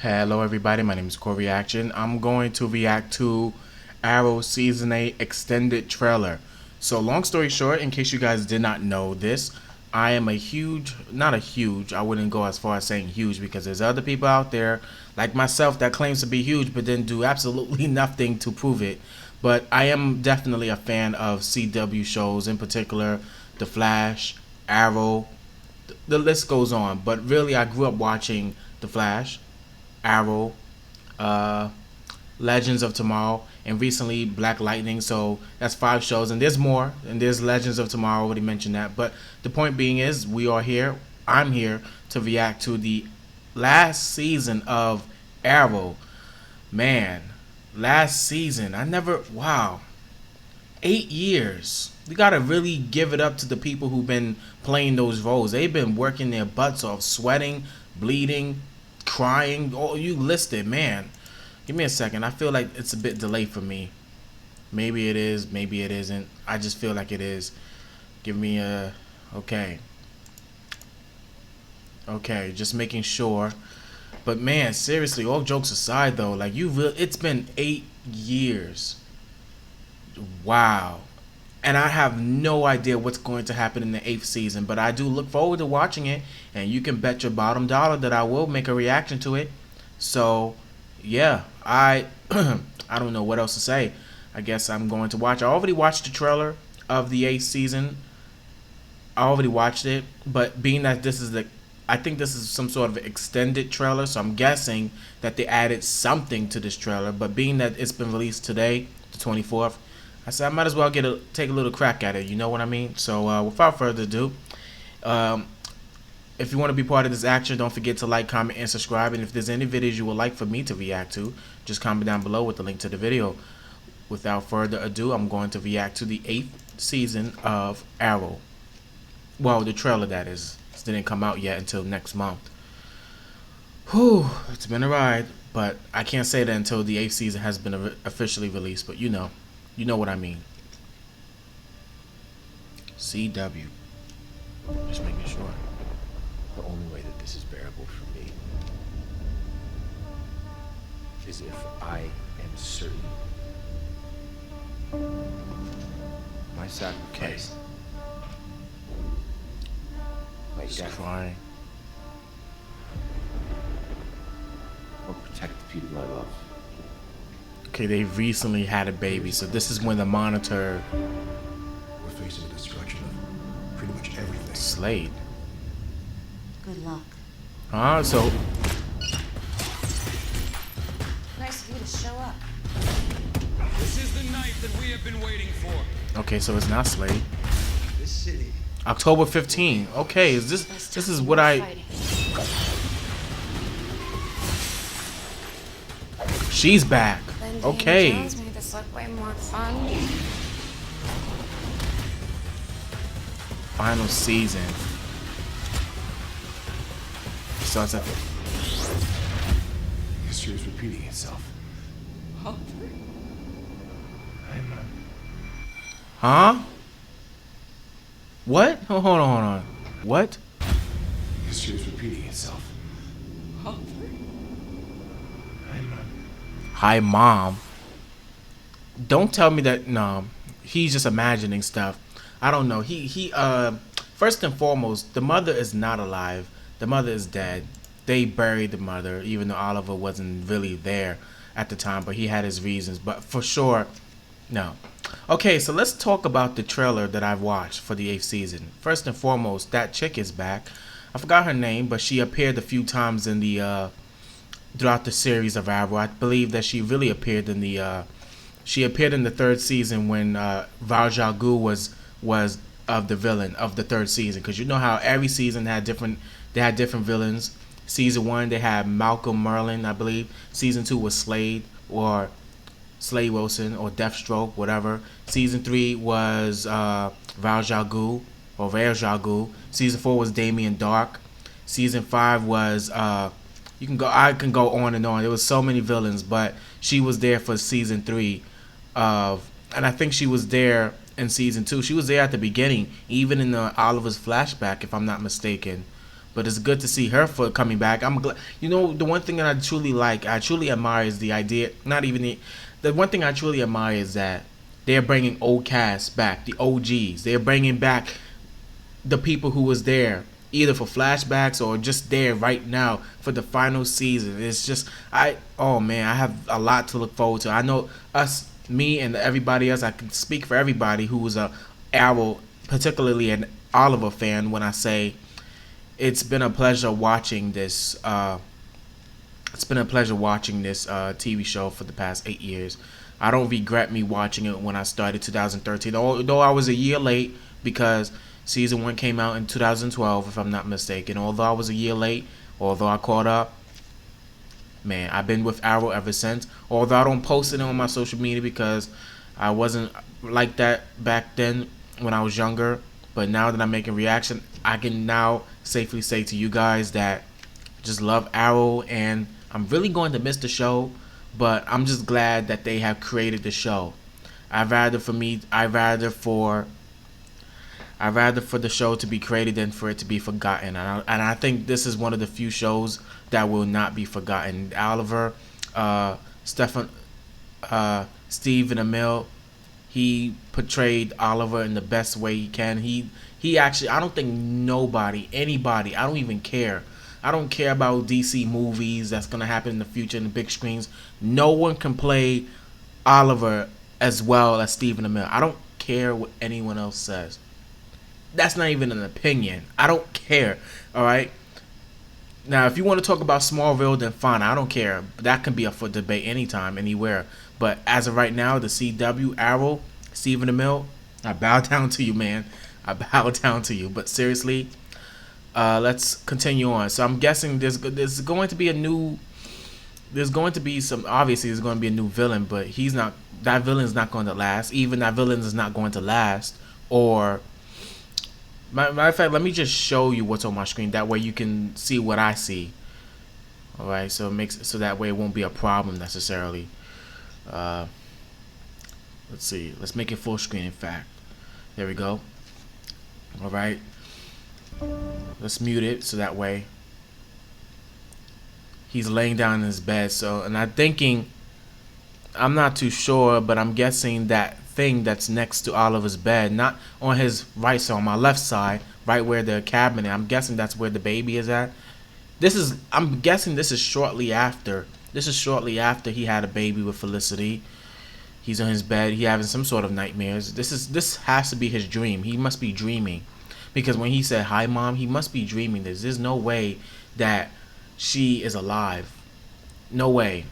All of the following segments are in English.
Hello everybody, my name is CoreyAction. I'm going to react to Arrow Season 8 extended trailer. So long story short, in case you guys did not know this, I am a huge, not a huge, I wouldn't go as far as saying huge because there's other people out there like myself that claims to be huge but then do absolutely nothing to prove it. But I am definitely a fan of CW shows, in particular The Flash, Arrow, the list goes on. But really I grew up watching The Flash, Arrow, uh, Legends of Tomorrow, and recently Black Lightning. So that's 5 shows, and there's more. And there's Legends of Tomorrow. I already mentioned that. But the point being is, we are here. I'm here to react to the last season of Arrow. Man, last season. I never. Wow, 8 years. We gotta really give it up to the people who've been playing those roles. They've been working their butts off, sweating, bleeding, crying. Oh, you listed, man. Give me a second. I feel like it's a bit delayed for me. Maybe it is, maybe it isn't. I just feel like it is. Give me a. Okay. Okay, just making sure. But man, seriously, all jokes aside though, like it's been 8 years. Wow. And I have no idea what's going to happen in the 8th season, but I do look forward to watching it, and you can bet your bottom dollar that I will make a reaction to it. So, yeah, I I don't know what else to say. I guess I'm going to watch. I already watched the trailer of the 8th season. I already watched it, but being that I think this is some sort of extended trailer, so I'm guessing that they added something to this trailer. But being that it's been released today, the 24th, I said I might as well take a little crack at it. You know what I mean? So without further ado, um, if you want to be part of this action, don't forget to like, comment, and subscribe. And if there's any videos you would like for me to react to, just comment down below with the link to the video. Without further ado, I'm going to react to the 8th season of Arrow. Well, the trailer, that is. It didn't come out yet until next month. Whew, it's been a ride, but I can't say that until the 8th season has been officially released. But you know what I mean. CW. Just making sure. The only way that this is bearable for me is if I am certain my sacrifice, my Just death, crying. will protect the people I love. Okay, they recently had a baby, so this is when the Monitor We're facing the destruction of pretty much everything. Slade. Good luck. So Nice of you to show up. This is the night that we have been waiting for. okay, so it's not Slade. This city. October 15. Okay, is this is what I. Fighting. She's back. Okay. Jones made this look way more fun. Final season. Starts at the. History is repeating itself. Huh? What? Hold on. What? History is repeating itself. Hi, Mom. Don't tell me that. No, he's just imagining stuff. I don't know. First and foremost, the mother is not alive. The mother is dead. They buried the mother, even though Oliver wasn't really there at the time, but he had his reasons. But for sure, no. Okay, so let's talk about the trailer that I've watched for the 8th season. First and foremost, that chick is back. I forgot her name, but she appeared a few times in the throughout the series of Arrow. I believe that she really appeared in the 3rd season when Val Ghul was of the villain of the 3rd season, because you know how every season had different villains. Season 1 they had Malcolm Merlin, I believe. Season 2 was Slade or Slade Wilson or Deathstroke, whatever. Season 3 was Val Ghul or Ra's al Ghul. Season 4 was Damien Dark. Season 5 was I can go on and on. There was so many villains, but she was there for season 3 and I think she was there in season 2. She was there at the beginning, even in the Oliver's flashback, if I'm not mistaken. but it's good to see her for coming back. I'm glad. You know, the one thing that I truly like, I truly admire is the idea. Not even the one thing I truly admire is that they're bringing old cast back, the OGs. They're bringing back the people who was there either for flashbacks or just there right now for the final season. It's just oh man, I have a lot to look forward to. I know us, me, and everybody else. I can speak for everybody who was a Arrow, particularly an Oliver fan, when I say it's been a pleasure watching this. It's been a pleasure watching this TV show for the past 8 years. I don't regret me watching it when I started 2013, although I was a year late because season 1 came out in 2012, if I'm not mistaken. Although I was a year late, although I caught up, man, I've been with Arrow ever since. Although I don't post it on my social media because I wasn't like that back then when I was younger. But now that I'm making reaction, I can now safely say to you guys that I just love Arrow, and I'm really going to miss the show, but I'm just glad that they have created the show. I'd rather for the show to be created than for it to be forgotten. And I think this is one of the few shows that will not be forgotten. Oliver, Stephen Amell, he portrayed Oliver in the best way he can. He actually, I don't think anybody, I don't even care. I don't care about DC movies that's going to happen in the future in the big screens. No one can play Oliver as well as Stephen Amell. I don't care what anyone else says. That's not even an opinion. I don't care. All right. Now, if you want to talk about Smallville, then fine. I don't care. That can be up for debate anytime, anywhere. But as of right now, the CW, Arrow, Stephen Amell, I bow down to you, man. I bow down to you. But seriously, let's continue on. So I'm guessing there's going to be a new. There's going to be some. Obviously, there's going to be a new villain, but he's not. That villain's not going to last. Even that villain is not going to last. Or matter of fact, let me just show you what's on my screen. That way you can see what I see. All right, so that way it won't be a problem necessarily. Let's see. Let's make it full screen. In fact, there we go. All right. Let's mute it so that way he's laying down in his bed. So, and I'm not too sure, but I'm guessing that thing that's next to Oliver's bed, not on his right side, on my left side, right where the cabinet. I'm guessing that's where the baby is at. I'm guessing this is shortly after. This is shortly after he had a baby with Felicity. He's on his bed. He having some sort of nightmares. This has to be his dream. He must be dreaming, because when he said hi, mom, he must be dreaming this. There's no way that she is alive. No way.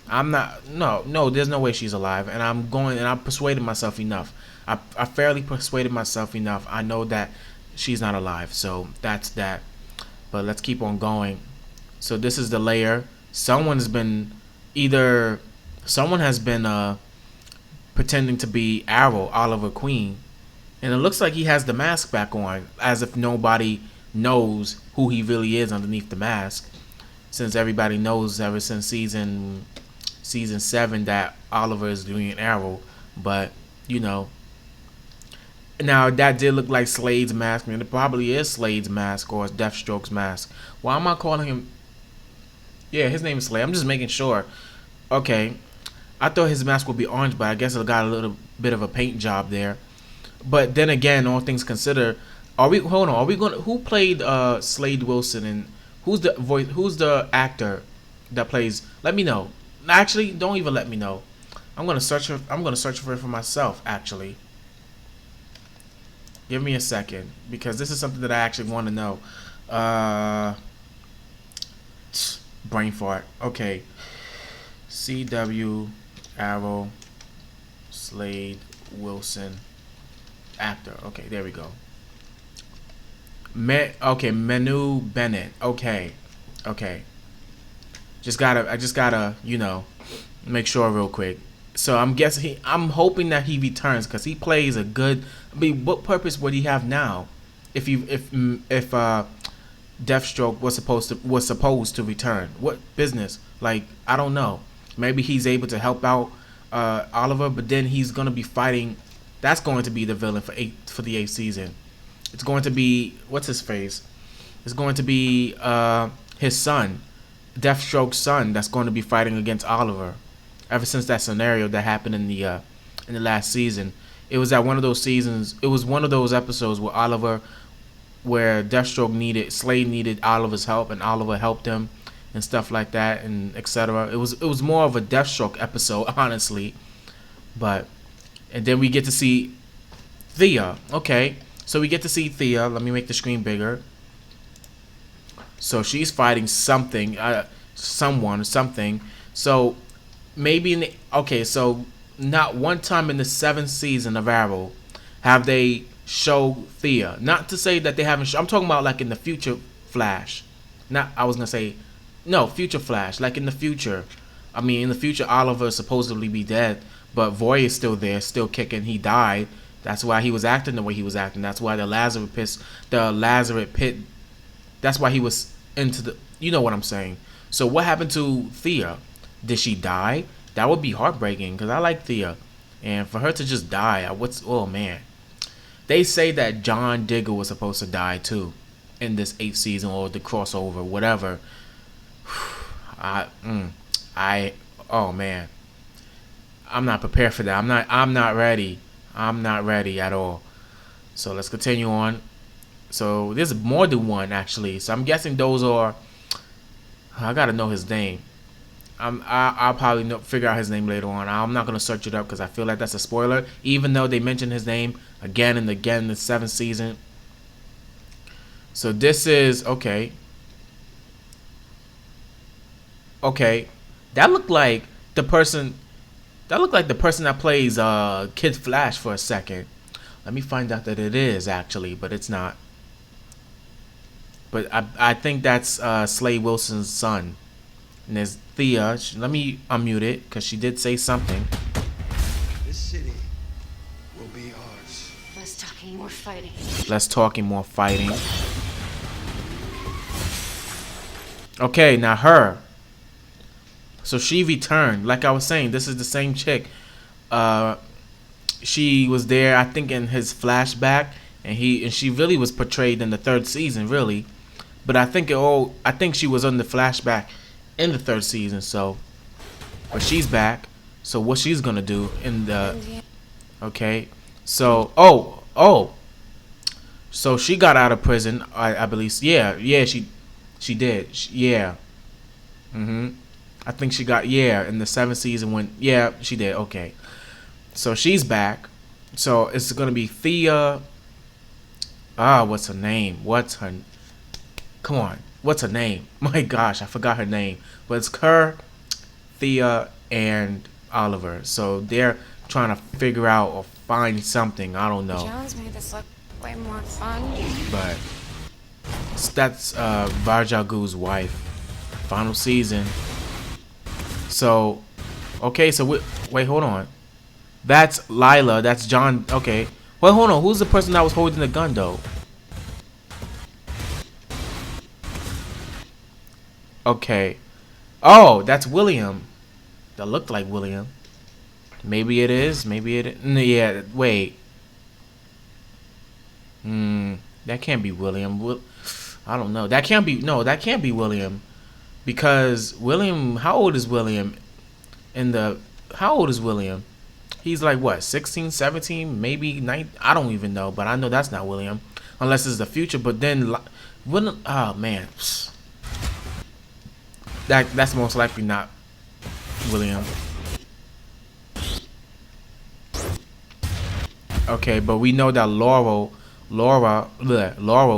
There's no way she's alive. And I persuaded myself enough. I fairly persuaded myself enough. I know that she's not alive. So that's that. But let's keep on going. So this is the layer. Someone has been pretending to be Arrow, Oliver Queen. And it looks like he has the mask back on, as if nobody knows who he really is underneath the mask. Since everybody knows ever since season 7 that Oliver is doing an Arrow. But, you know. Now, that did look like Slade's mask. And it probably is Slade's mask or Deathstroke's mask. Why am I calling him? Yeah, his name is Slade. I'm just making sure. Okay. I thought his mask would be orange, but I guess it got a little bit of a paint job there. But then again, all things considered, are we going to, who played Slade Wilson, and who's the actor that plays? Let me know. Actually, don't even let me know. I'm going to search for it for myself, actually. Give me a second, because this is something that I actually want to know. Brain fart. Okay. CW, Arrow, Slade Wilson, actor. Okay, there we go. Manu Bennett. Okay. I just gotta, make sure real quick. So I'm hoping that he returns, because he plays a good. I mean, what purpose would he have now, if Deathstroke was supposed to return? What business? Like, I don't know. Maybe he's able to help out Oliver, but then he's gonna be fighting. That's going to be the villain for the 8th season. It's going to be, what's his face? It's going to be his son, Deathstroke's son, that's going to be fighting against Oliver. Ever since that scenario that happened in the last season, it was at one of those seasons. It was one of those episodes where Deathstroke Slade needed Oliver's help, and Oliver helped him, and stuff like that, and etc. It was more of a Deathstroke episode, honestly. But and then we get to see Thea. Okay, so we get to see Thea. Let me make the screen bigger. So she's fighting something, something. So maybe so not one time in the 7th season of Arrow have they show Thea. Not to say that they haven't. I'm talking about like in the future Flash. Not I was gonna say no future Flash. Like in the future. I mean in the future Oliver is supposedly be dead, but Voy is still there, still kicking. He died. That's why he was acting the way he was acting. That's why the Lazarus pit. That's why he was into the. You know what I'm saying. So what happened to Thea? Did she die? That would be heartbreaking because I like Thea, and for her to just die, oh man. They say that John Diggle was supposed to die too, in this 8th season or the crossover, whatever. Oh man, I'm not prepared for that. I'm not ready. I'm not ready at all. So let's continue on. So there's more than one actually. So I'm guessing those are. I gotta know his name. I'll probably figure out his name later on. I'm not gonna search it up because I feel like that's a spoiler. Even though they mention his name again and again in the 7th season. So this is okay. Okay, that looked like the person. That looked like the person that plays Kid Flash for a second. Let me find out that it is actually, but it's not. But I think that's Slade Wilson's son. And there's Thea. Let me unmute it because she did say something. This city will be ours. Less talking, more fighting. Less talking, more fighting. Okay, now her. So she returned. Like I was saying, this is the same chick. She was there, I think, in his flashback, and she really was portrayed in the 3rd season, really. But I think she was on the flashback in the 3rd season. So, but she's back. So what she's gonna do in the? Okay. So so she got out of prison. I believe. Yeah. She did. Yeah. I think she got in the 7th season when she did. Okay. So she's back. So it's gonna be Thea. What's her name? Come on. What's her name? My gosh, I forgot her name. But it's her, Thea, and Oliver. So they're trying to figure out or find something. I don't know. Jones made this look way more fun. But that's Vajagu's wife. Final season. So, okay, so wait, hold on. That's Lila. That's John. Okay. Wait, hold on. Who's the person that was holding the gun, though? Okay. Oh, that's William. That looked like William. Maybe it is. Maybe it. Yeah. Wait. That can't be William. I don't know. That can't be. No, that can't be William. Because William. How old is William? How old is William? He's like what? 16, 17, maybe 9. I don't even know. But I know that's not William, unless it's the future. But then, oh man. That's most likely not William. Okay, but we know that Laura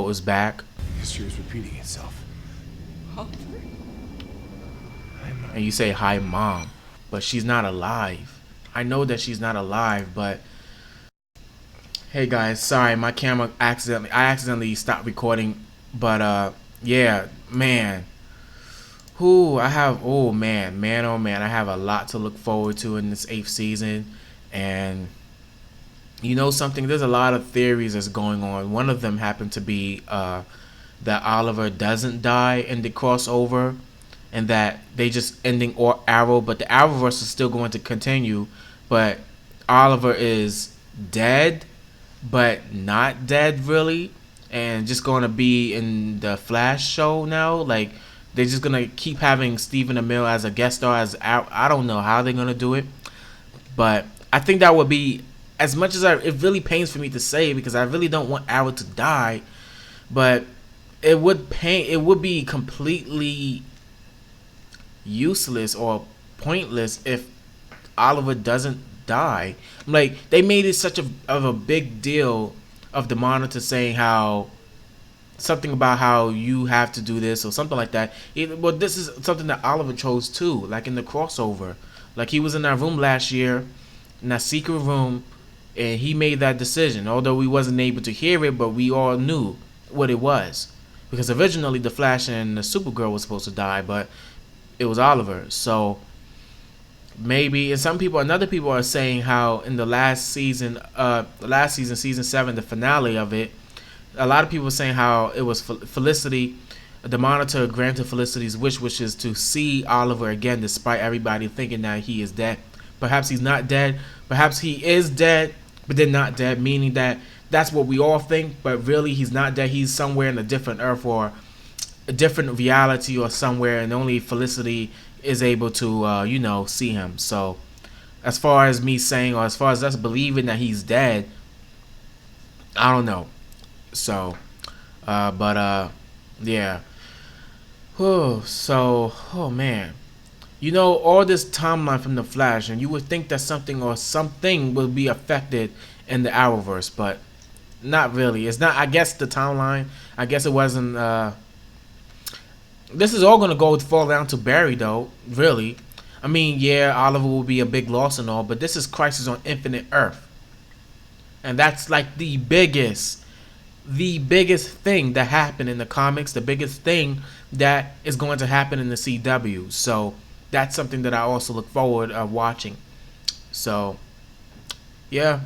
is back. History is repeating itself. And you say hi, mom, but she's not alive. I know that she's not alive, but hey guys, sorry, my camera I accidentally stopped recording, but yeah, man. I have oh man, I have a lot to look forward to in this 8th season. And you know something, there's a lot of theories that's going on. One of them happened to be that Oliver doesn't die in the crossover, and that they just ending or Arrow, but the Arrowverse is still going to continue, but Oliver is dead but not dead really, and just going to be in the Flash show now. Like they're just gonna keep having Stephen Amell as a guest star. As I don't know how they're gonna do it, but I think that would be, as much as it really pains for me to say because I really don't want Arrow to die, but it would pain. It would be completely useless or pointless if Oliver doesn't die. Like they made it such of a big deal of the Monitor saying how something about how you have to do this or something like that. Well, this is something that Oliver chose too, like in the crossover. Like he was in that room last year, in that secret room, and he made that decision. Although we wasn't able to hear it, but we all knew what it was. Because originally the Flash and the Supergirl was supposed to die, but it was Oliver. So maybe, and another people are saying how in the last season, season 7, the finale of it, a lot of people were saying how it was Felicity, the Monitor granted Felicity's wish, which is to see Oliver again, despite everybody thinking that he is dead. Perhaps he's not dead. Perhaps he is dead, but they're not dead, meaning that that's what we all think, but really he's not dead. He's somewhere in a different Earth or a different reality or somewhere, and only Felicity is able to, see him. So, as far as me saying, or as far as us believing that he's dead, I don't know. So, yeah. Oh man. All this timeline from the Flash, and you would think that something will be affected in the Arrowverse, but not really. It's not. I guess the timeline. I guess it wasn't. This is all gonna fall down to Barry, though. Really, I mean, yeah, Oliver will be a big loss and all, but this is Crisis on Infinite Earth, and that's like the biggest thing that happened in the comics, the biggest thing that is going to happen in the CW. So that's something that I also look forward watching. So yeah,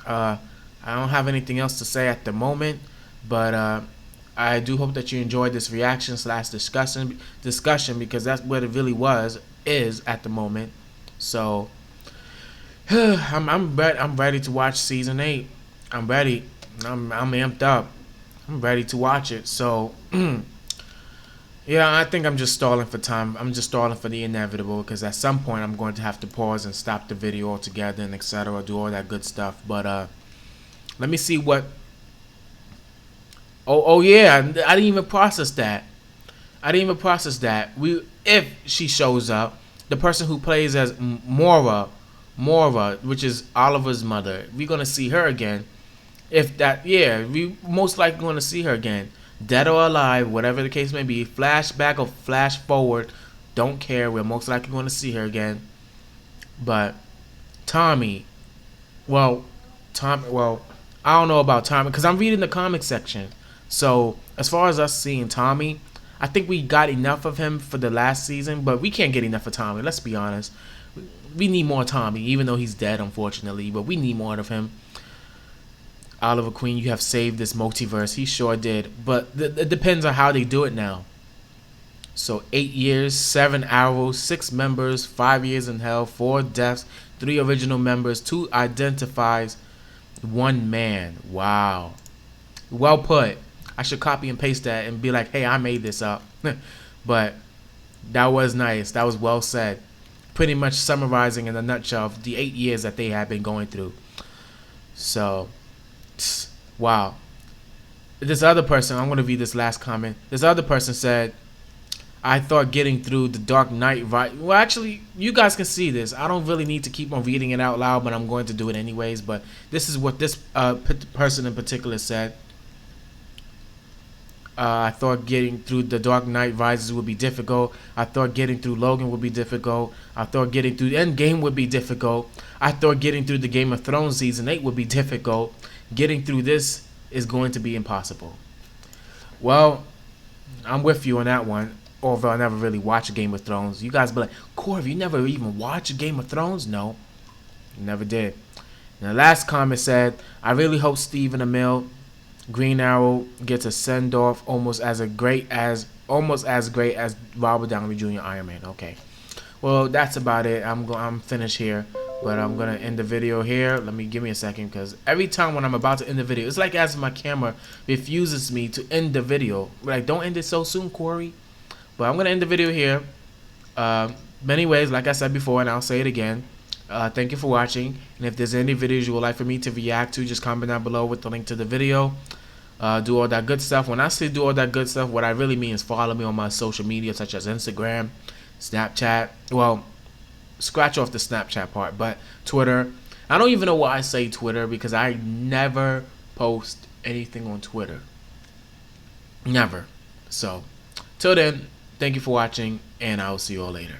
I don't have anything else to say at the moment, but I do hope that you enjoyed this reaction / discussion because that's what it really is at the moment. So I'm ready to watch season 8. I'm ready. I'm amped up. I'm ready to watch it. So yeah, I think I'm just stalling for time. I'm just stalling for the inevitable because at some point I'm going to have to pause and stop the video altogether and etc. Do all that good stuff. But let me see what. Oh yeah, I didn't even process that. If she shows up, the person who plays as Moira, which is Oliver's mother, we're gonna see her again. If that, yeah, we most likely going to see her again, dead or alive, whatever the case may be, flashback or flash forward, don't care. We're most likely going to see her again. But Tommy, I don't know about Tommy because I'm reading the comic section. So as far as us seeing Tommy, I think we got enough of him for the last season, but we can't get enough of Tommy. Let's be honest. We need more Tommy, even though he's dead, unfortunately. But we need more of him. Oliver Queen, you have saved this multiverse. He sure did. But it depends on how they do it now. So 8 years, 7 arrows, 6 members, 5 years in hell, 4 deaths, 3 original members, 2 identifies, 1 man. Wow. Well put. I should copy and paste that and be like, hey, I made this up. But that was nice. That was well said. Pretty much summarizing in a nutshell the 8 years that they have been going through. So, wow. This other person, I'm going to read this last comment. This other person said, I thought getting through the Dark Knight well, actually, you guys can see this. I don't really need to keep on reading it out loud, but I'm going to do it anyways. But this is what this person in particular said. I thought getting through The Dark Knight Rises would be difficult. I thought getting through Logan would be difficult. I thought getting through Endgame would be difficult. I thought getting through the Game of Thrones Season 8 would be difficult. Getting through this is going to be impossible. Well, I'm with you on that one. Although I never really watched Game of Thrones. You guys be like, Corey, you never even watched Game of Thrones? No, never did. And the last comment said, I really hope Stephen Amell Green Arrow gets a send off almost as great as Robert Downey Jr. Iron Man. Okay, well that's about it. I'm finished here. But I'm gonna end the video here. Give me a second, because every time when I'm about to end the video, it's like as my camera refuses me to end the video. Like, don't end it so soon, Corey. But I'm gonna end the video here. Many ways, like I said before, and I'll say it again. Thank you for watching. And if there's any videos you would like for me to react to, just comment down below with the link to the video. Do all that good stuff. When I say do all that good stuff, what I really mean is follow me on my social media, such as Instagram, Snapchat. Well, scratch off the Snapchat part, but Twitter. I don't even know why I say Twitter, because I never post anything on Twitter. Never. So, till then, thank you for watching, and I'll see you all later.